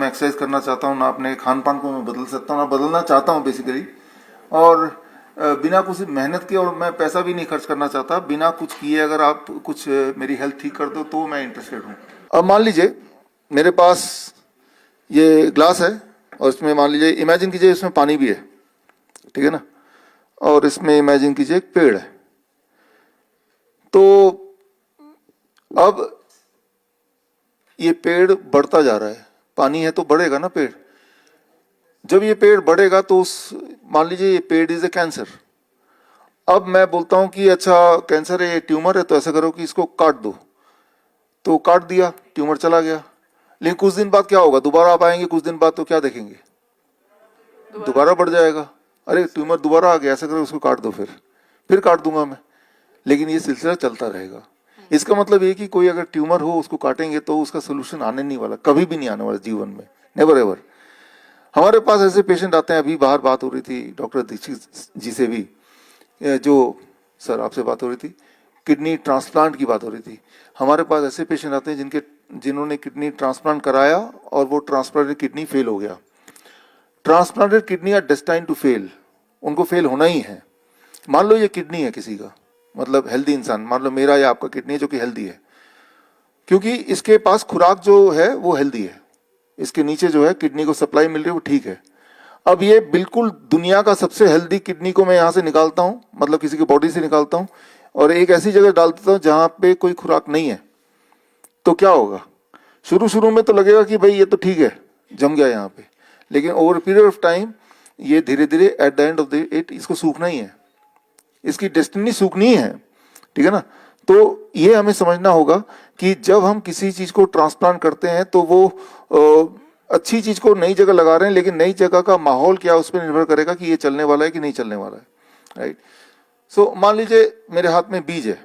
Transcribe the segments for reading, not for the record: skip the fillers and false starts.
मैं एक्सरसाइज करना चाहता हूँ, ना अपने खान पान को मैं बदल सकता हूँ, ना बदलना चाहता हूँ बेसिकली। और बिना कुछ मेहनत के, और मैं पैसा भी नहीं खर्च करना चाहता, बिना कुछ किए अगर आप कुछ मेरी हेल्थ ठीक कर दो तो मैं इंटरेस्टेड हूँ। अब मान लीजिए मेरे पास ये ग्लास है और इसमें मान लीजिए, इमेजिन कीजिए इसमें पानी भी है, ठीक है ना, और इसमें इमेजिन कीजिए एक पेड़ है। तो अब ये पेड़ बढ़ता जा रहा है, पानी है तो बढ़ेगा ना पेड़। जब ये पेड़ बढ़ेगा तो उस, मान लीजिए ये पेड़ इज ए कैंसर। अब मैं बोलता हूं कि अच्छा कैंसर है, ये ट्यूमर है, तो ऐसा करो कि इसको काट दो। तो काट दिया, ट्यूमर चला गया। लेकिन कुछ दिन बाद क्या होगा, दोबारा आप आएंगे कुछ दिन बाद तो क्या देखेंगे, दोबारा बढ़ जाएगा। अरे ट्यूमर दोबारा आ गया, ऐसा करो उसको काट दो, फिर काट दूंगा मैं। लेकिन ये सिलसिला चलता रहेगा। इसका मतलब ये कि कोई अगर ट्यूमर हो उसको काटेंगे तो उसका सोल्यूशन आने नहीं वाला, कभी भी नहीं आने वाला जीवन में, नेवर एवर। हमारे पास ऐसे पेशेंट आते हैं, अभी बाहर बात हो रही थी डॉक्टर दीक्षित जी से भी, जो सर आपसे बात हो रही थी, किडनी ट्रांसप्लांट की बात हो रही थी। हमारे पास ऐसे पेशेंट आते हैं जिन्होंने किडनी ट्रांसप्लांट कराया और वो ट्रांसप्लांटेड किडनी फेल हो गया। Transplanted kidney are destined to fail, उनको फेल होना ही है। मान लो ये किडनी है किसी का, मतलब हेल्दी इंसान, मान लो मेरा या आपका किडनी है जो कि हेल्दी है, क्योंकि इसके पास खुराक जो है वो हेल्दी है, इसके नीचे जो है किडनी को सप्लाई मिल रही है वो ठीक है। अब ये बिल्कुल दुनिया का सबसे हेल्दी किडनी को मैं यहाँ से निकालता हूँ, मतलब किसी की बॉडी से निकालता हूँ, और एक ऐसी जगह डाल देता हूँ जहाँ पे कोई खुराक नहीं है, तो क्या होगा। शुरू शुरू में तो लगेगा कि भाई ये तो ठीक है, जम गया यहाँ पे, लेकिन ओवर पीरियड ऑफ टाइम ये धीरे धीरे at the end of the it इसको सूखना ही है, इसकी डेस्टिनी सूखनी है, ठीक है ना। तो ये हमें समझना होगा कि जब हम किसी चीज को ट्रांसप्लांट करते हैं तो वो अच्छी चीज को नई जगह लगा रहे हैं, लेकिन नई जगह का माहौल क्या उस पर निर्भर करेगा कि ये चलने वाला है कि नहीं चलने वाला है, राइट। सो मान लीजिए मेरे हाथ में बीज है,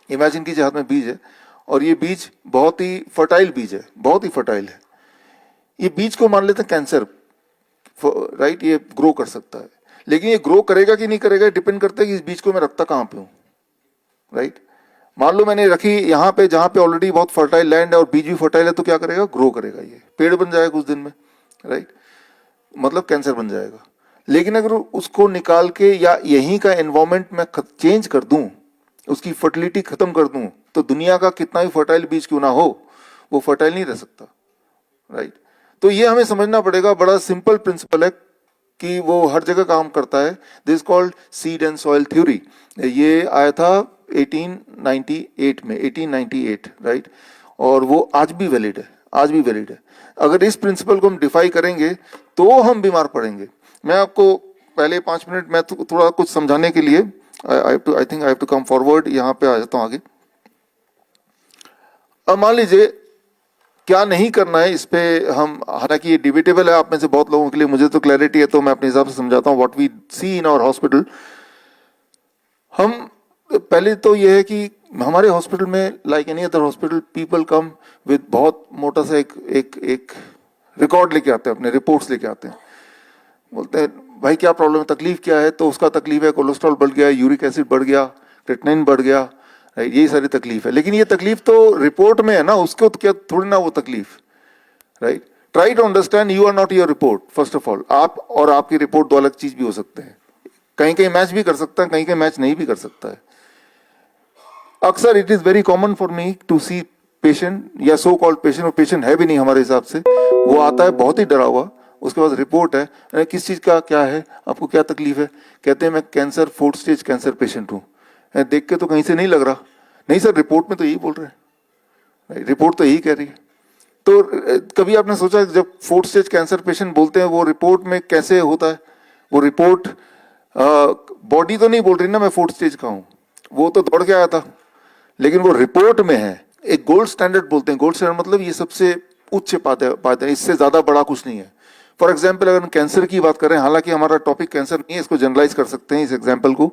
इमेजिन कीजिए हाथ में बीज है, और ये बीज बहुत ही फर्टाइल बीज है, बहुत ही फर्टाइल है। ये बीज को मान लेते हैं कैंसर, राइट, ये ग्रो कर सकता है, लेकिन ये ग्रो करेगा कि नहीं करेगा डिपेंड करता है कि इस बीज को मैं रखता कहाँ पे हूँ, राइट। मान लो मैंने रखी यहाँ पे जहाँ पे ऑलरेडी बहुत फर्टाइल लैंड है और बीज भी फर्टाइल है, तो क्या करेगा, ग्रो करेगा, ये पेड़ बन जाएगा कुछ दिन में, राइट, मतलब कैंसर बन जाएगा। लेकिन अगर उसको निकाल के या यहीं का एनवायरमेंट में चेंज कर दूं, उसकी फर्टिलिटी खत्म कर दूं, तो दुनिया का कितना भी फर्टाइल बीज क्यों ना हो वो फर्टाइल नहीं रह सकता, राइट। तो ये हमें समझना पड़ेगा, बड़ा सिंपल प्रिंसिपल है कि वो हर जगह काम करता है। This called seed and soil theory. ये आया था 1898 में, 1898, राइट, और वो आज भी वैलिड है, आज भी वैलिड है। अगर इस प्रिंसिपल को हम डिफाई करेंगे तो हम बीमार पड़ेंगे। मैं आपको पहले 5 मिनट मैं थोड़ा कुछ समझाने के लिए I think I have to come forward, यहाँ पे आ जाता हूँ आगे। अब मान लीजिए क्या नहीं करना है, इस पे हम, हालांकि ये डिबेटेबल है आप में से बहुत लोगों के लिए, मुझे तो क्लैरिटी है तो मैं अपने हिसाब से समझाता हूँ। What we see in our hospital, हम पहले तो ये है कि हमारे हॉस्पिटल में like any other hospital people come with बहुत मोटा सा एक रिकॉर्ड लेके आते हैं, अपने रिपोर्ट्स लेके आते हैं, बोलते हैं भाई क्या प्रॉब्लम है, तकलीफ क्या है, तो उसका तकलीफ है कोलेस्ट्रॉल बढ़ गया, यूरिक एसिड बढ़ गया, क्रिएटिनिन बढ़ गया, यही सारी तकलीफ है। लेकिन ये तकलीफ तो रिपोर्ट में है ना, उसको तो क्या थोड़ी ना वो तकलीफ, right. Try to understand you are not your report, first of all. आप और आपकी रिपोर्ट दो अलग चीज भी हो सकते हैं, कहीं कहीं मैच भी कर सकता है, कहीं कहीं मैच नहीं भी कर सकता है। अक्सर it is very common for me to see patient या सो कॉल्ड पेशेंट, और पेशेंट है भी नहीं हमारे हिसाब से, वो आता है बहुत ही डरा हुआ, उसके पास रिपोर्ट है, किस चीज का क्या है, आपको क्या तकलीफ है, कहते हैं मैं cancer 4th stage cancer patient हूँ। देख के तो कहीं से नहीं लग रहा, नहीं सर रिपोर्ट में तो यही बोल रहे हैं, रिपोर्ट तो यही कह रही है। तो कभी आपने सोचा जब 4th स्टेज कैंसर पेशेंट बोलते हैं वो रिपोर्ट में कैसे होता है, वो रिपोर्ट बॉडी तो नहीं बोल रही ना मैं 4th स्टेज का हूँ, वो तो दौड़ के आया था, लेकिन वो रिपोर्ट में है। एक गोल्ड स्टैंडर्ड बोलते हैं, गोल्ड स्टैंडर्ड मतलब ये सबसे उच्च पाते हैं, इससे ज्यादा बड़ा कुछ नहीं है। फॉर एग्जाम्पल अगर हम कैंसर की बात करें, हालांकि हमारा टॉपिक कैंसर नहीं है, इसको जनरलाइज कर सकते हैं इस एग्जाम्पल को।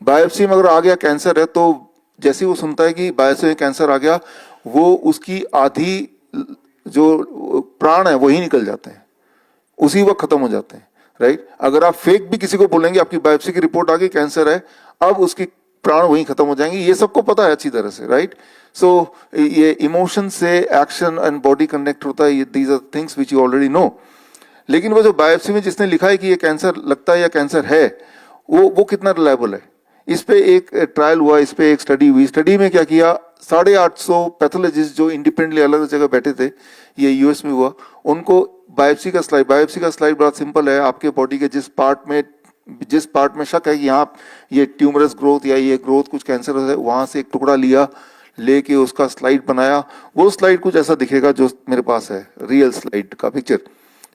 बायोप्सी में अगर आ गया कैंसर है, तो जैसे वो सुनता है कि बायोप्सी में कैंसर आ गया, वो उसकी आधी जो प्राण है वही निकल जाते हैं, उसी वक्त खत्म हो जाते हैं, राइट। अगर आप फेक भी किसी को बोलेंगे आपकी बायोप्सी की रिपोर्ट आ गई कैंसर है, अब उसकी प्राण वहीं खत्म हो जाएंगे, ये सबको पता है अच्छी तरह से, राइट। सो ये इमोशन से एक्शन एंड बॉडी कनेक्ट होता है, these are things which you already know. लेकिन वो जो बायोप्सी में जिसने लिखा है कि ये कैंसर लगता है या कैंसर है, वो कितना रिलायबल है? इस पे एक ट्रायल हुआ, इस पे एक स्टडी हुई। स्टडी में क्या किया, 850 पैथोलॉजिस्ट जो इंडिपेंडेंटली अलग जगह बैठे थे, ये यूएस में हुआ, उनको बायोप्सी का स्लाइड बड़ा सिंपल है, आपके बॉडी के जिस पार्ट में शक है कि यहाँ ये ट्यूमरस ग्रोथ या ये ग्रोथ कुछ कैंसर है, वहां से एक टुकड़ा लिया, लेके उसका स्लाइड बनाया। वो स्लाइड कुछ ऐसा दिखेगा जो मेरे पास है, रियल स्लाइड का पिक्चर।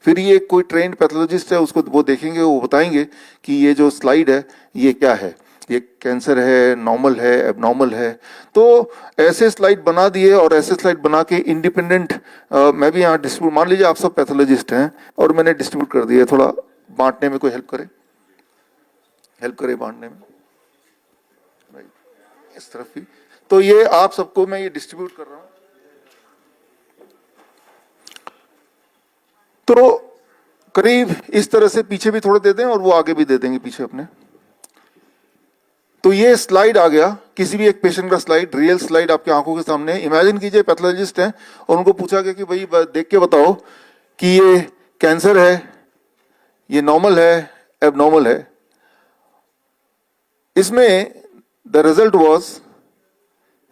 फिर ये कोई ट्रेंड पैथोलॉजिस्ट है, उसको वो देखेंगे, वो बताएंगे कि ये जो स्लाइड है ये क्या है, ये कैंसर है, नॉर्मल है, एबनॉर्मल है। तो ऐसे स्लाइड बना दिए, और ऐसे स्लाइड बना के इंडिपेंडेंट मैं भी यहाँ डिस्ट्रीब्यूट, मान लीजिए आप सब पैथोलॉजिस्ट हैं और मैंने डिस्ट्रीब्यूट कर दिया, थोड़ा बांटने में कोई हेल्प करे बांटने में, इस तरफ भी। तो ये आप सबको मैं ये डिस्ट्रीब्यूट कर रहा हूं। तो करीब इस तरह से पीछे भी थोड़े दे दें और वो आगे भी दे देंगे पीछे अपने। तो ये स्लाइड आ गया, किसी भी एक पेशेंट का स्लाइड, रियल स्लाइड आपकी आंखों के सामने। इमेजिन कीजिए पैथोलॉजिस्ट हैं और उनको पूछा गया कि भाई देख के बताओ कि ये कैंसर है, ये नॉर्मल है, एबनॉर्मल है। इसमें the result was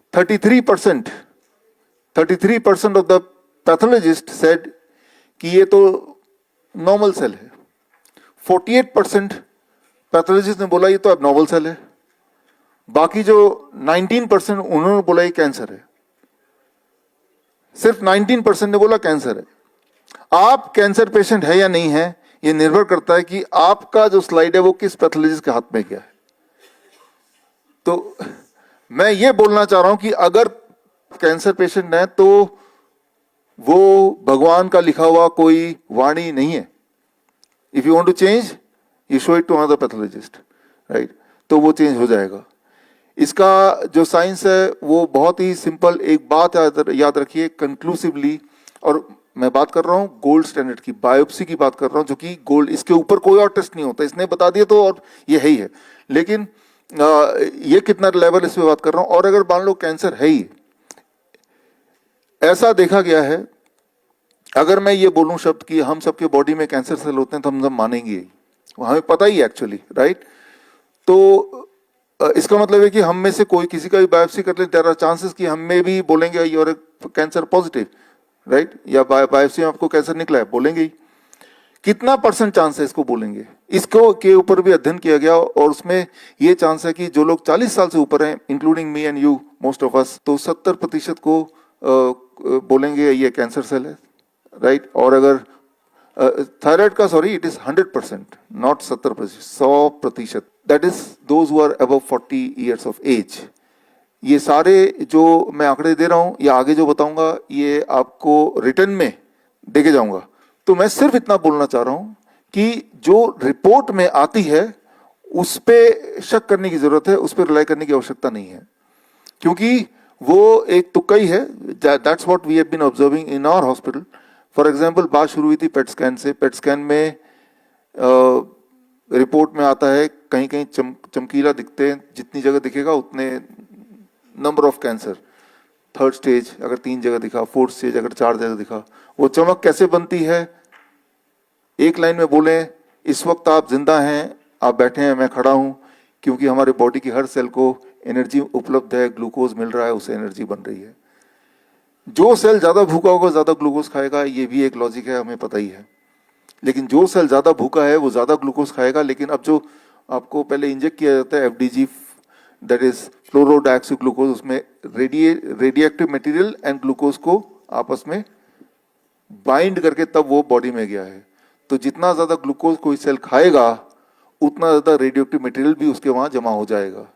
33% of the pathologist said कि ये तो नॉर्मल सेल है। 48% पैथोलॉजिस्ट ने बोला ये तो एबनॉर्मल सेल है। बाकी जो 19% उन्होंने बोला ये कैंसर है। सिर्फ 19% ने बोला कैंसर है। आप कैंसर पेशेंट है या नहीं है, ये निर्भर करता है कि आपका जो स्लाइड है वो किस पैथोलॉजिस्ट के हाथ में गया है। तो मैं ये बोलना चाह रहा हूं कि अगर कैंसर पेशेंट है तो वो भगवान का लिखा हुआ कोई वाणी नहीं है। If you want to change, you show it to another pathologist, right. तो वो चेंज हो जाएगा। इसका जो साइंस है वो बहुत ही सिंपल। एक बात याद रखिए कंक्लूसिवली, और मैं बात कर रहा हूं गोल्ड स्टैंडर्ड की, बायोप्सी की बात कर रहा हूं, जो कि गोल्ड, इसके ऊपर कोई और टेस्ट नहीं होता। इसने बता दिया तो और ये है ही है। लेकिन ये कितना लेवल, इस पे बात कर रहा हूं। और अगर मान लो कैंसर है ही, ऐसा देखा गया है, अगर मैं ये बोलूं शब्द कि हम सबके बॉडी में कैंसर सेल होते हैं तो हम सब मानेंगे, हमें पता ही एक्चुअली, राइट। तो इसका मतलब है कि हम में से कोई किसी का भी बायोप्सी कर ले, देयर आर चांसेस कि हम में भी बोलेंगे यूर कैंसर पॉजिटिव, राइट, या बायोप्सी में आपको कैंसर निकला है, बोलेंगे ही। कितना % चांस है इसको बोलेंगे, इसको के ऊपर भी अध्ययन किया गया, और उसमें ये चांस है कि जो लोग 40 साल से ऊपर हैं, including me and you, most of us, तो 70% को बोलेंगे ये कैंसर सेल है, राइट। और अगर थायराइड का, sorry, it is 100%, not 70%, 100%। That is those who are above 40 years of age. ये सारे जो मैं आंकड़े दे रहा हूं या आगे जो बताऊंगा, ये आपको रिटर्न में देके जाऊंगा। तो मैं सिर्फ इतना बोलना चाह रहा हूं कि जो रिपोर्ट में आती है उस पे शक करने की जरूरत है, उस पर रिलाई करने की आवश्यकता नहीं है, क्योंकि वो एक तुक्का ही है। That's what we have been observing in our hospital. For example, बात शुरू हुई थी पेट स्कैन से। पेट स्कैन में रिपोर्ट में आता है कहीं कहीं चमकीला दिखते हैं, जितनी जगह दिखेगा उतने number of cancer. 3rd stage अगर 3 जगह दिखा, 4th स्टेज अगर 4 जगह दिखा। वो चमक कैसे बनती है, एक लाइन में बोले, इस वक्त आप जिंदा हैं, आप बैठे हैं, मैं खड़ा हूं, क्योंकि हमारे बॉडी की हर सेल को एनर्जी उपलब्ध है, ग्लूकोज मिल रहा है, उससे एनर्जी बन रही है। जो सेल ज्यादा भूखा होगा ज्यादा ग्लूकोज खाएगा, ये भी एक लॉजिक है, हमें पता ही है। लेकिन जो सेल ज्यादा भूखा है वो ज्यादा ग्लूकोज खाएगा। लेकिन अब जो आपको पहले इंजेक्ट किया जाता है FDG, दैट इज फ्लोरोडाइऑक्सीग्लूकोज, उसमें रेडिएक्टिव मटेरियल एंड ग्लूकोज को आपस में बाइंड करके तब वो बॉडी में गया है। तो जितना ज्यादा ग्लूकोज कोई सेल खाएगा उतना ज्यादा रेडियोएक्टिव मटेरियल भी उसके वहां जमा हो जाएगा।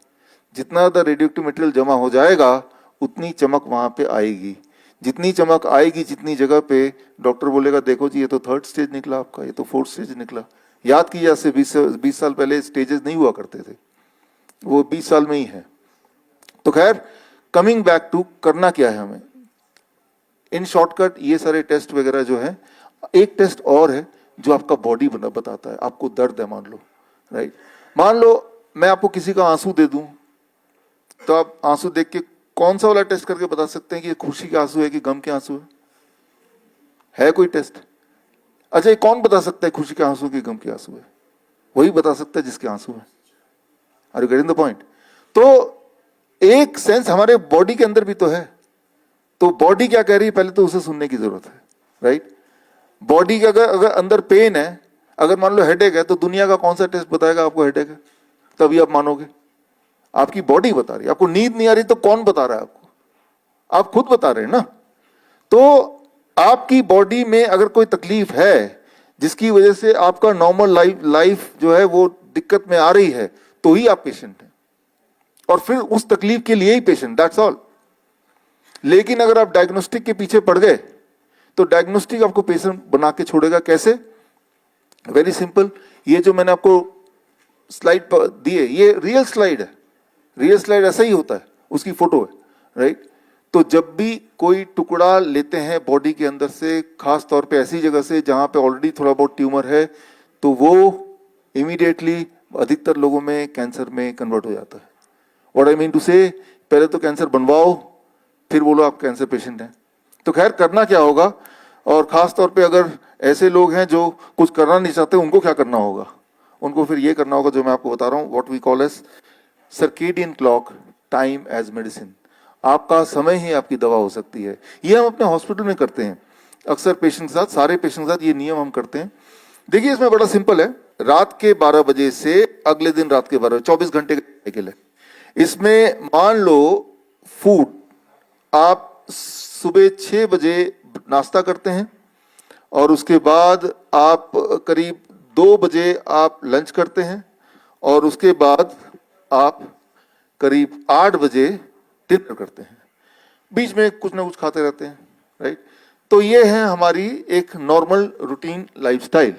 जितना ज्यादा रेडियोएक्टिव मटेरियल जमा हो जाएगा उतनी चमक वहां पे आएगी। जितनी चमक आएगी जितनी जगह पे, डॉक्टर बोलेगा देखो जी ये तो 3rd स्टेज निकला आपका, ये तो 4th स्टेज निकला। याद कीजिए, से 20 साल पहले स्टेजेस नहीं हुआ करते थे, वो 20 साल में ही है। तो खैर, कमिंग बैक टू करना क्या है हमें, इन शॉर्टकट ये सारे टेस्ट वगैरह जो है, एक टेस्ट और है जो आपका बॉडी बताता है। आपको दर्द है मान लो, राइट, मान लो मैं आपको किसी का आंसू दे दूं, तो आप आंसू देख के कौन सा वाला टेस्ट करके बता सकते हैं कि ये खुशी के आंसू है कि गम के आंसू है कोई टेस्ट? अच्छा, ये कौन बता सकता है खुशी के आंसू की गम के आंसू है? वही बता सकता है जिसके आंसू है। Are you getting the point? तो एक सेंस हमारे बॉडी के अंदर भी तो है, तो बॉडी क्या कह रही है पहले तो उसे सुनने की जरूरत है, राइट? बॉडी के अगर अंदर पेन है, अगर मान लो हेडेक है, तो दुनिया का कौन सा टेस्ट बताएगा आपको हेडेक है? तभी आप मानोगे। आपकी बॉडी बता रही है। आपको नींद नहीं आ रही तो कौन बता रहा है आपको? आप खुद बता रहे हैं ना। तो आपकी बॉडी में अगर कोई तकलीफ है जिसकी वजह से आपका नॉर्मल लाइफ जो है वो दिक्कत में आ रही है, तो ही आप पेशेंट हैं, और फिर उस तकलीफ के लिए ही पेशेंट, दैट्स ऑल। लेकिन अगर आप डायग्नोस्टिक के पीछे पड़ गए तो डायग्नोस्टिक आपको पेशेंट बना के छोड़ेगा। कैसे? Very simple. ये जो मैंने आपको स्लाइड दी है, ये रियल स्लाइड है। रियल स्लाइड ऐसा ही होता है, उसकी फोटो है, राइट? तो जब भी कोई टुकड़ा लेते हैं बॉडी के अंदर से, खास तौर पे ऐसी जगह से जहां पे ऑलरेडी थोड़ा बहुत ट्यूमर है, तो वो इमीडिएटली अधिकतर लोगों में कैंसर में कन्वर्ट हो जाता है। व्हाट आई मीन टू से, पहले तो कैंसर बनवाओ, फिर बोलो आप कैंसर पेशेंट हैं। तो खैर करना क्या होगा, और खास तौर पे अगर ऐसे लोग हैं जो कुछ करना नहीं चाहते, उनको क्या करना होगा? उनको फिर ये करना होगा जो मैं आपको बता रहा हूँ, what we call as circadian clock, time as medicine. आपका समय ही आपकी दवा हो सकती है। ये हम अपने हॉस्पिटल में करते हैं अक्सर पेशेंट के साथ, सारे पेशेंट के साथ ये नियम हम करते हैं। देखिए इसमें बड़ा सिंपल है। रात के 12 बजे से अगले दिन रात के 12, 24 घंटे का साइकिल है। इसमें मान लो फूड, आप सुबह 6 बजे नाश्ता करते हैं, और उसके बाद आप करीब 2 बजे आप लंच करते हैं, और उसके बाद आप करीब 8 बजे डिनर करते हैं। बीच में कुछ ना कुछ खाते रहते हैं, राइट? तो ये है हमारी एक नॉर्मल रूटीन लाइफस्टाइल।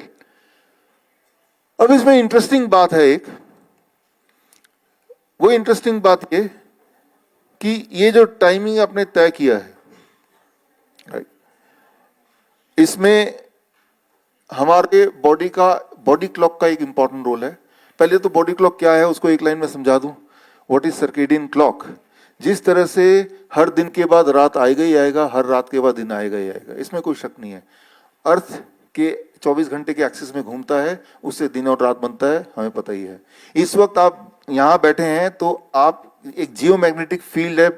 अब इसमें इंटरेस्टिंग बात है एक, वो इंटरेस्टिंग बात ये कि ये जो टाइमिंग आपने तय किया है, राइट, इसमें हमारे बॉडी क्लॉक का एक इंपॉर्टेंट रोल है। पहले तो बॉडी क्लॉक क्या है उसको एक लाइन में समझा दूं। What is circadian clock? जिस तरह से हर दिन के बाद रात आएगा ही आएगा, हर रात के बाद दिन आएगा ही आएगा, इसमें कोई शक नहीं है। अर्थ के 24 घंटे के एक्सिस में घूमता है, उससे दिन और रात बनता है, हमें पता ही है। इस वक्त आप यहाँ बैठे हैं तो आप एक जियोमैग्नेटिक फील्ड है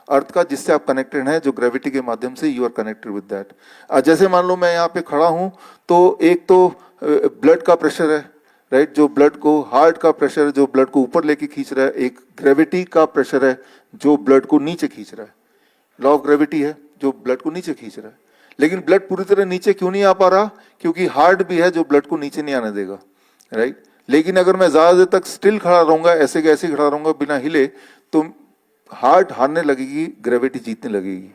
अर्थ का जिससे आप कनेक्टेड हैं, जो ग्रेविटी के माध्यम से you are connected with that. जैसे मान लो मैं यहाँ पे खड़ा हूँ, तो एक तो ब्लड का प्रेशर है, राइट, जो ब्लड को, हार्ट का प्रेशर जो ब्लड को ऊपर लेके खींच रहा है, एक ग्रेविटी का प्रेशर है जो ब्लड को नीचे खींच रहा है। लॉ ऑफ ग्रेविटी है जो ब्लड को नीचे खींच रहा है। लेकिन ब्लड पूरी तरह नीचे क्यों नहीं आ पा रहा? क्योंकि हार्ट भी है जो ब्लड को नीचे नहीं आने देगा, राइट। लेकिन अगर मैं ज्यादा देर तक स्टिल खड़ा रहूंगा, ऐसे के ऐसे खड़ा रहूंगा बिना हिले, तो हार्ट हारने लगेगी, ग्रेविटी जीतने लगेगी।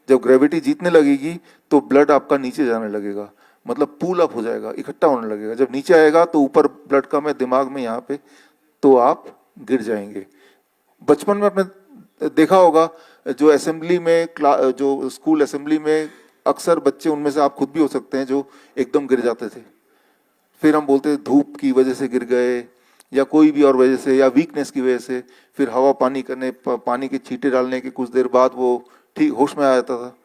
जब ग्रेविटी जीतने लगेगी तो ब्लड आपका नीचे जाने लगेगा, मतलब पूल अप हो जाएगा, इकट्ठा होने लगेगा। जब नीचे आएगा तो ऊपर ब्लड का में दिमाग में यहाँ पे, तो आप गिर जाएंगे। बचपन में आपने देखा होगा जो असेंबली में, जो स्कूल असेंबली में अक्सर बच्चे, उनमें से आप खुद भी हो सकते हैं, जो एकदम गिर जाते थे। फिर हम बोलते थे धूप की वजह से गिर गए, या कोई भी और वजह से, या वीकनेस की वजह से। फिर हवा पानी करने, पानी के छींटे डालने के कुछ देर बाद वो ठीक होश में आ जाता था,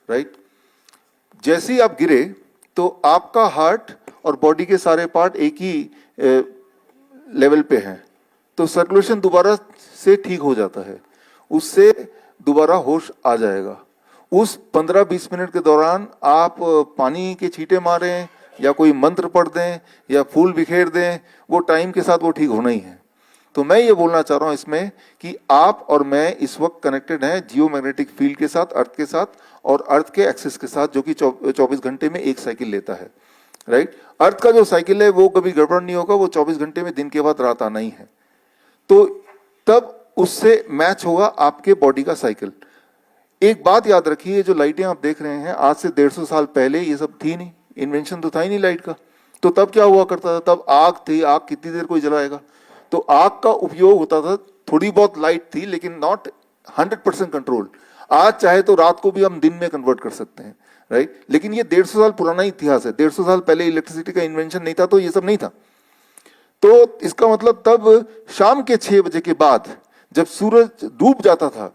राइट। जैसे ही आप गिरे तो आपका हार्ट और बॉडी के सारे पार्ट एक ही लेवल पे हैं, तो सर्कुलेशन दोबारा से ठीक हो जाता है, उससे दोबारा होश आ जाएगा। उस 15-20 मिनट के दौरान आप पानी के छींटे मारें या कोई मंत्र पढ़ दें या फूल बिखेर दें, वो टाइम के साथ वो ठीक होना ही है। तो मैं ये बोलना चाह रहा हूं इसमें कि आप और मैं इस वक्त कनेक्टेड हैं जियोमैग्नेटिक फील्ड के साथ, अर्थ के साथ, और अर्थ के एक्सिस के साथ, जो कि 24 घंटे में एक साइकिल लेता है, राइट। अर्थ का जो साइकिल है वो कभी गड़बड़ नहीं होगा, वो 24 घंटे में दिन के बाद रात आना ही है। तो तब उससे मैच होगा आपके बॉडी का साइकिल। एक बात याद रखिए, जो लाइटें आप देख रहे हैं, आज से 150 साल पहले ये सब थी नहीं, इन्वेंशन तो था ही नहीं लाइट का। तो तब क्या हुआ करता था? तब आग थी, आग कितनी देर कोई जलाएगा? तो आग का उपयोग होता था, थोड़ी बहुत लाइट थी, लेकिन नॉट 100% कंट्रोल। आज चाहे तो रात को भी हम दिन में कन्वर्ट कर सकते हैं, राइट। लेकिन ये 150 साल पुराना इतिहास है। 150 साल पहले इलेक्ट्रिसिटी का इन्वेंशन नहीं था, तो ये सब नहीं था। तो इसका मतलब तब शाम के 6 बजे के बाद जब सूरज डूब जाता था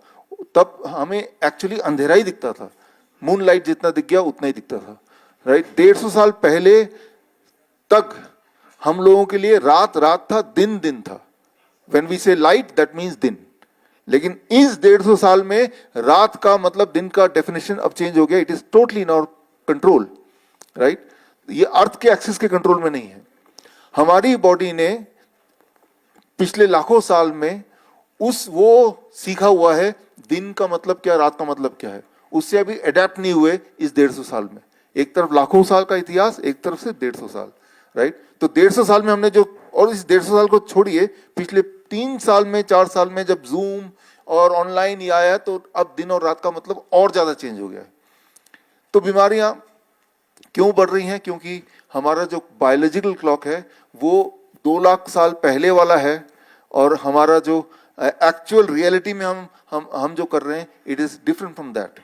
तब हमें एक्चुअली अंधेरा ही दिखता था, मूनलाइट जितना दिख गया उतना ही दिखता था, राइट। 150 साल पहले तक हम लोगों के लिए रात रात था, दिन दिन था। व्हेन वी से लाइट दैट मीन्स दिन। लेकिन इस 150 साल में रात का मतलब दिन का डेफिनेशन अब चेंज हो गया। It is totally in our control, right. ये अर्थ के एक्सिस के कंट्रोल में नहीं है। हमारी बॉडी ने पिछले लाखों साल में वो सीखा हुआ है दिन का मतलब क्या, रात का मतलब क्या है, उससे अभी अडेप्ट नहीं हुए इस 150 साल में। एक तरफ लाखों साल का इतिहास, एक तरफ से 150 साल, राइट। तो 150 साल में हमने जो, और इस 150 साल को छोड़िए, पिछले 3 साल में 4 साल में जब जूम और ऑनलाइन ही आया तो अब दिन और रात का मतलब और ज्यादा चेंज हो गया है। तो बीमारियां क्यों बढ़ रही हैं? क्योंकि हमारा जो बायोलॉजिकल क्लॉक है वो 2 लाख साल पहले वाला है, और हमारा जो एक्चुअल रियलिटी में हम जो कर रहे हैं it is different from that.